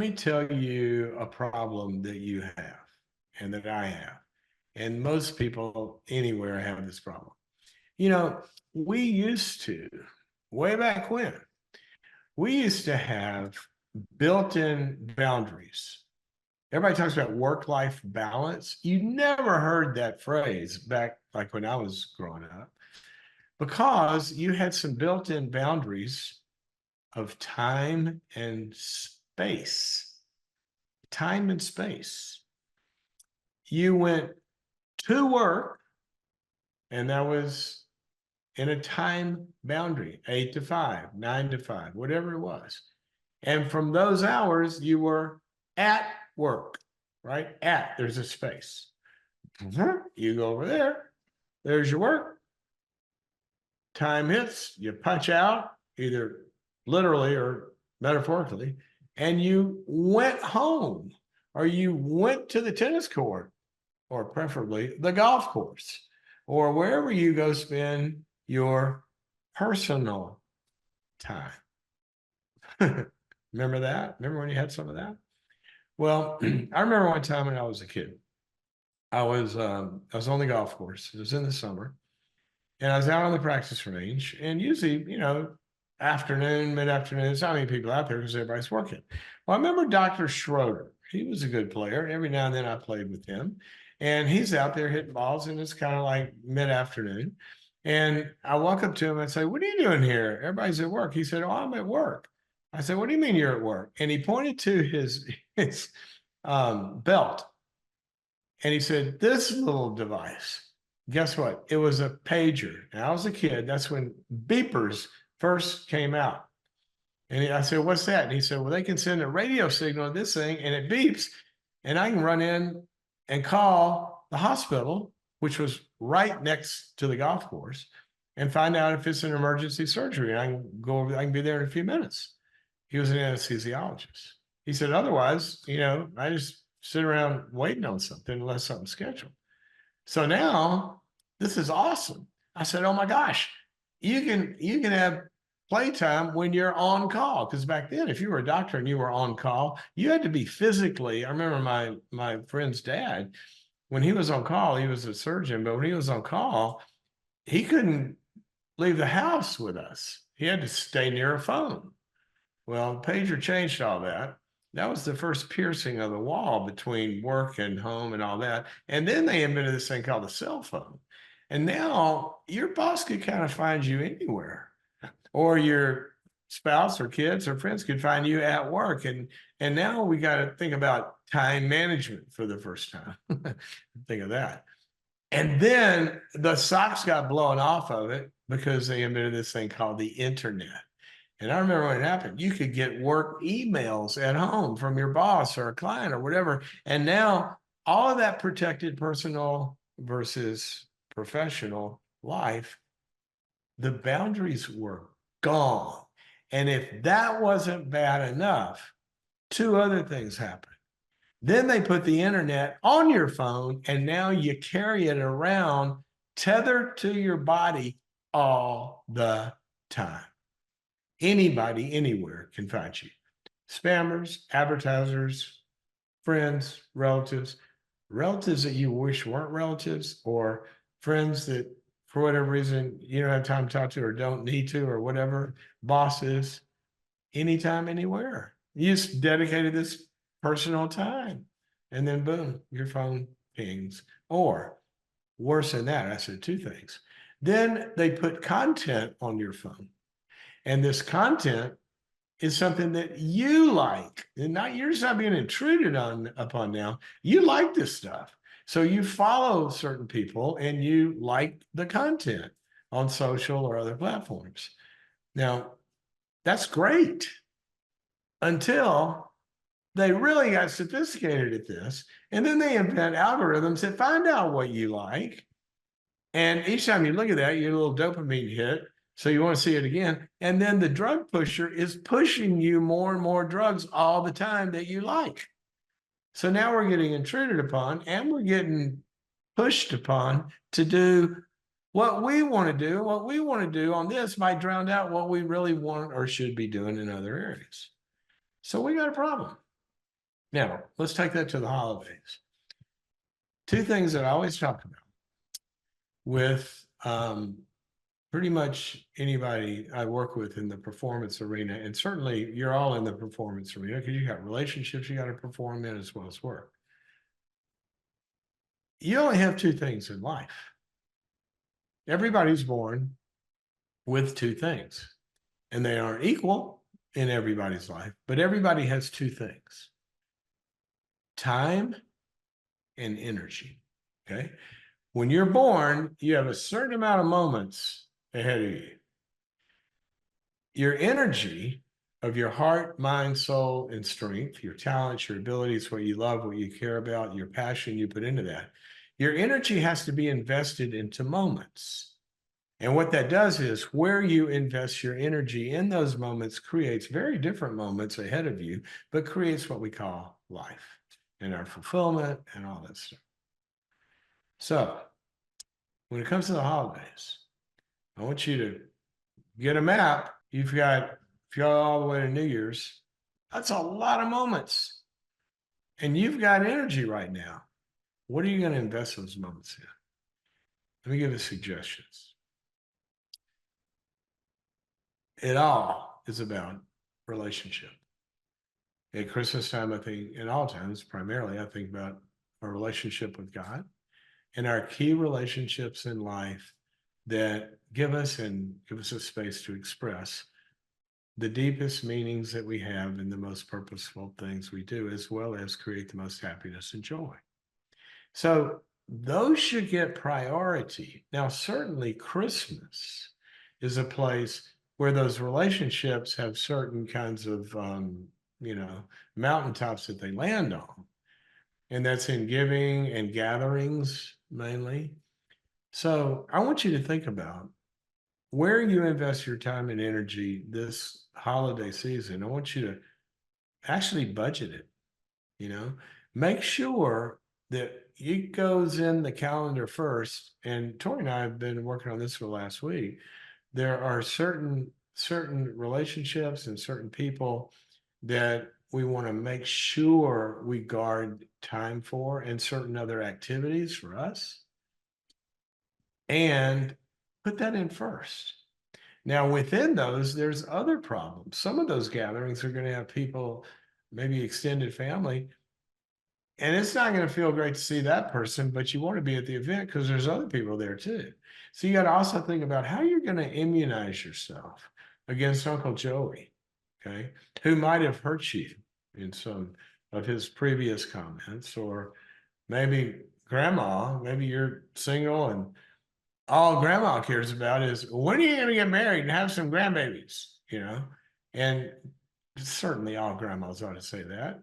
me tell you a problem that you have and that I have. And most people anywhere have this problem. You know, we used to, way back when, we used to have built-in boundaries. Everybody talks about work-life balance. You never heard that phrase back like when I was growing up because you had some built-in boundaries of time and space. Time and space. You went to work, and that was in a time boundary, 8 to 5, 9 to 5, whatever it was. And from those hours, you were at work, right? There's a space. You go over there, there's your work. Time hits, you punch out, either literally or metaphorically, and you went home or you went to the tennis court or preferably the golf course or wherever you go spend your personal time. Remember that? Remember when you had some of that? Well, I remember one time when I was a kid. I was on the golf course. It was in the summer, and I was out on the practice range. And usually, afternoon, mid-afternoon, there's not many people out there because everybody's working. Well, I remember Dr. Schroeder. He was a good player. Every now and then I played with him, and he's out there hitting balls, and it's kind of like mid-afternoon. And I walk up to him and say, "What are you doing here? Everybody's at work." He said, "Oh, I'm at work." I said, "What do you mean you're at work?" And he pointed to his belt. And he said, "This little device," guess what? It was a pager. And I was a kid. That's when beepers first came out. And I said, "What's that?" And he said, "Well, they can send a radio signal to this thing and it beeps. And I can run in and call the hospital, which was right next to the golf course, and find out if it's an emergency surgery. And I can go over, I can be there in a few minutes." He was an anesthesiologist. He said, "Otherwise, I just sit around waiting on something unless something's scheduled." So now this is awesome. I said, "Oh my gosh, you can have playtime when you're on call." Because back then, if you were a doctor and you were on call, you had to be physically. I remember my friend's dad, when he was on call, he was a surgeon, but when he was on call, he couldn't leave the house with us. He had to stay near a phone. Well, pager changed all that. That was the first piercing of the wall between work and home and all that. And then they invented this thing called the cell phone. And now your boss could kind of find you anywhere, or your spouse or kids or friends could find you at work. And now we got to think about time management for the first time. Think of that. And then the socks got blown off of it because they invented this thing called the internet. And I remember when it happened, you could get work emails at home from your boss or a client or whatever. And now all of that protected personal versus professional life, the boundaries were gone. And if that wasn't bad enough, two other things happened. Then they put the internet on your phone, and now you carry it around tethered to your body all the time. Anybody, anywhere can find you. Spammers, advertisers, friends, relatives that you wish weren't relatives, or friends that for whatever reason you don't have time to talk to or don't need to or whatever, bosses, anytime, anywhere. You just dedicated this personal time, and then boom, your phone pings. Or worse than that, I said two things. Then they put content on your phone. And this content is something that you like, and you're just not being intruded upon now. You like this stuff. So you follow certain people and you like the content on social or other platforms. Now, that's great until they really got sophisticated at this. And then they invent algorithms that find out what you like. And each time you look at that, you get a little dopamine hit. So you want to see it again. And then the drug pusher is pushing you more and more drugs all the time that you like. So now we're getting intruded upon and we're getting pushed upon to do what we want to do. What we want to do on this might drown out what we really want or should be doing in other areas. So we got a problem. Now, let's take that to the holidays. Two things that I always talk about with pretty much anybody I work with in the performance arena, and certainly you're all in the performance arena because you got relationships you got to perform in as well as work. You only have two things in life. Everybody's born with two things, and they aren't equal in everybody's life, but everybody has two things: time and energy. Okay. When you're born, you have a certain amount of moments ahead of you. Your energy of your heart, mind, soul, and strength, your talents, your abilities, what you love, what you care about, your passion you put into that. Your energy has to be invested into moments. And what that does is where you invest your energy in those moments creates very different moments ahead of you, but creates what we call life and our fulfillment and all that stuff. So when it comes to the holidays, I want you to get a map. If you go all the way to New Year's, that's a lot of moments. And you've got energy right now. What are you going to invest those moments in? Let me give you suggestions. It all is about relationship. At Christmas time, I think, in all times, primarily, I think about our relationship with God and our key relationships in life that give us a space to express the deepest meanings that we have in the most purposeful things we do, as well as create the most happiness and joy. So those should get priority. Now, certainly Christmas is a place where those relationships have certain kinds of, mountaintops that they land on. And that's in giving and gatherings mainly. So I want you to think about where you invest your time and energy this holiday season. I want you to actually budget it, you know, make sure that it goes in the calendar first. And Tori and I have been working on this for the last week. There are certain relationships and certain people that we want to make sure we guard time for, and certain other activities for us, and put that in first. Now, within those, there's other problems. Some of those gatherings are going to have people, maybe extended family, and it's not going to feel great to see that person, but you want to be at the event because there's other people there too. So you got to also think about how you're going to immunize yourself against Uncle Joey, okay, who might have hurt you in some of his previous comments, or maybe grandma, maybe you're single and all grandma cares about is when are you going to get married and have some grandbabies, and certainly all grandmas ought to say that.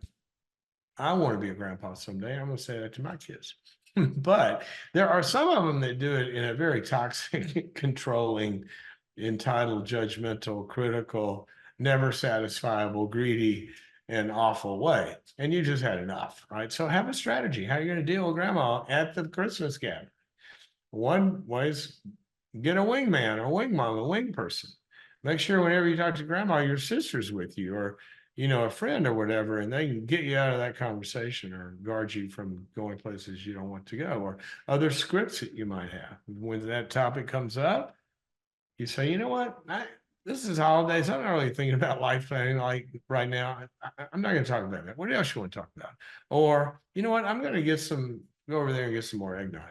I want to be a grandpa someday. I'm going to say that to my kids. But there are some of them that do it in a very toxic, controlling, entitled, judgmental, critical, never satisfiable, greedy, and awful way. And you just had enough, right? So have a strategy. How are you going to deal with grandma at the Christmas gathering? One way is get a wingman or a wing mom, a wing person. Make sure whenever you talk to grandma, your sister's with you, or a friend or whatever, and they can get you out of that conversation or guard you from going places you don't want to go, or other scripts that you might have. When that topic comes up, you say, you know what, this is holidays. I'm not really thinking about life planning like right now. I'm not going to talk about that. What else you want to talk about? Or, you know what, I'm going to go over there and get some more eggnog.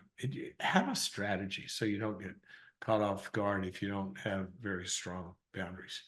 Have a strategy so you don't get caught off guard if you don't have very strong boundaries.